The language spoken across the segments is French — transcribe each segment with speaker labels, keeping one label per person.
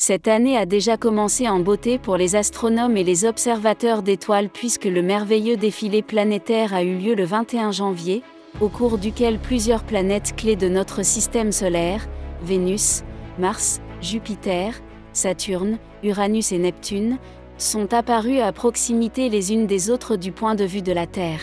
Speaker 1: Cette année a déjà commencé en beauté pour les astronomes et les observateurs d'étoiles puisque le merveilleux défilé planétaire a eu lieu le 21 janvier, au cours duquel plusieurs planètes clés de notre système solaire, Vénus, Mars, Jupiter, Saturne, Uranus et Neptune, sont apparues à proximité les unes des autres du point de vue de la Terre.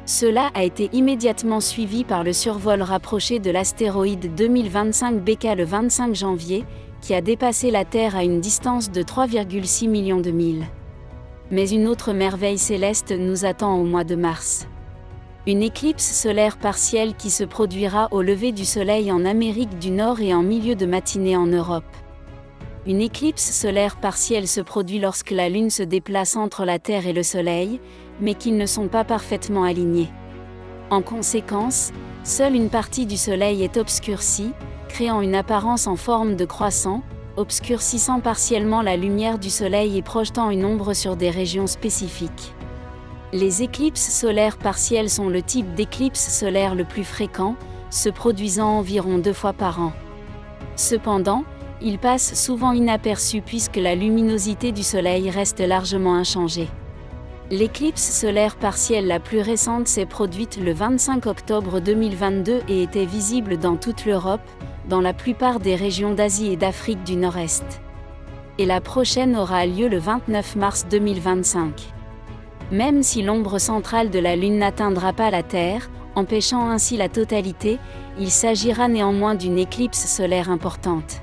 Speaker 1: Cela a été immédiatement suivi par le survol rapproché de l'astéroïde 2025 BK le 25 janvier, qui a dépassé la Terre à une distance de 3,6 millions de milles. Mais une autre merveille céleste nous attend au mois de mars. Une éclipse solaire partielle qui se produira au lever du Soleil en Amérique du Nord et en milieu de matinée en Europe. Une éclipse solaire partielle se produit lorsque la Lune se déplace entre la Terre et le Soleil, mais qu'ils ne sont pas parfaitement alignés. En conséquence, seule une partie du Soleil est obscurcie, créant une apparence en forme de croissant, obscurcissant partiellement la lumière du Soleil et projetant une ombre sur des régions spécifiques. Les éclipses solaires partielles sont le type d'éclipse solaire le plus fréquent, se produisant environ 2 fois par an. Cependant, ils passent souvent inaperçus puisque la luminosité du Soleil reste largement inchangée. L'éclipse solaire partielle la plus récente s'est produite le 25 octobre 2022 et était visible dans toute l'Europe, dans la plupart des régions d'Asie et d'Afrique du Nord-Est. Et la prochaine aura lieu le 29 mars 2025. Même si l'ombre centrale de la Lune n'atteindra pas la Terre, empêchant ainsi la totalité, il s'agira néanmoins d'une éclipse solaire importante.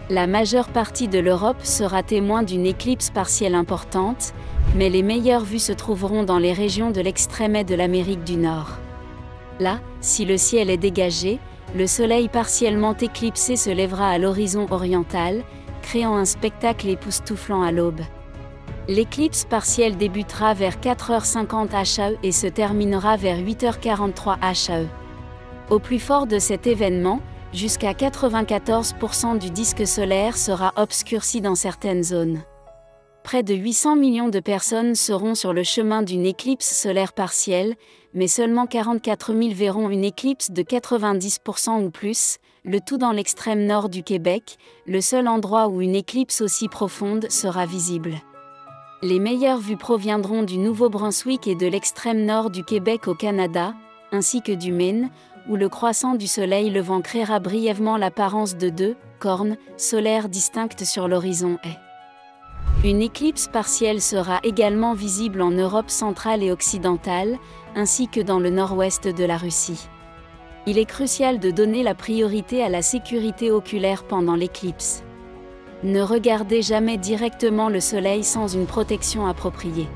Speaker 1: La majeure partie de l'Europe sera témoin d'une éclipse partielle importante, mais les meilleures vues se trouveront dans les régions de l'extrême est de l'Amérique du Nord. Là, si le ciel est dégagé, le Soleil partiellement éclipsé se lèvera à l'horizon oriental, créant un spectacle époustouflant à l'aube. L'éclipse partielle débutera vers 4h50 HAE et se terminera vers 8h43 HAE. Au plus fort de cet événement, jusqu'à 94% du disque solaire sera obscurci dans certaines zones. Près de 800 millions de personnes seront sur le chemin d'une éclipse solaire partielle, mais seulement 44 000 verront une éclipse de 90% ou plus, le tout dans l'extrême nord du Québec, le seul endroit où une éclipse aussi profonde sera visible. Les meilleures vues proviendront du Nouveau-Brunswick et de l'extrême nord du Québec au Canada, ainsi que du Maine, où le croissant du Soleil levant créera brièvement l'apparence de 2 cornes solaires distinctes sur l'horizon est. Une éclipse partielle sera également visible en Europe centrale et occidentale, ainsi que dans le nord-ouest de la Russie. Il est crucial de donner la priorité à la sécurité oculaire pendant l'éclipse. Ne regardez jamais directement le Soleil sans une protection appropriée.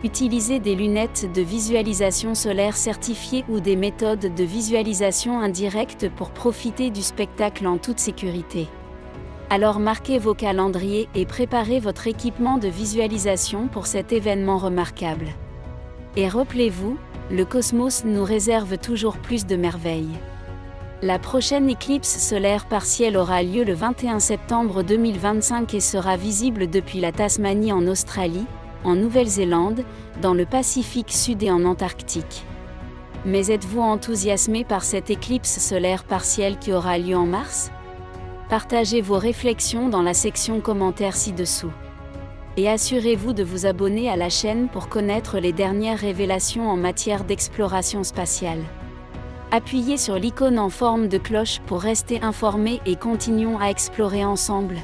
Speaker 1: Utilisez des lunettes de visualisation solaire certifiées ou des méthodes de visualisation indirecte pour profiter du spectacle en toute sécurité. Alors marquez vos calendriers et préparez votre équipement de visualisation pour cet événement remarquable. Et rappelez-vous, le cosmos nous réserve toujours plus de merveilles. La prochaine éclipse solaire partielle aura lieu le 21 septembre 2025 et sera visible depuis la Tasmanie en Australie, en Nouvelle-Zélande, dans le Pacifique Sud et en Antarctique. Mais êtes-vous enthousiasmé par cette éclipse solaire partielle qui aura lieu en mars ? Partagez vos réflexions dans la section commentaires ci-dessous. Et assurez-vous de vous abonner à la chaîne pour connaître les dernières révélations en matière d'exploration spatiale. Appuyez sur l'icône en forme de cloche pour rester informé et continuons à explorer ensemble.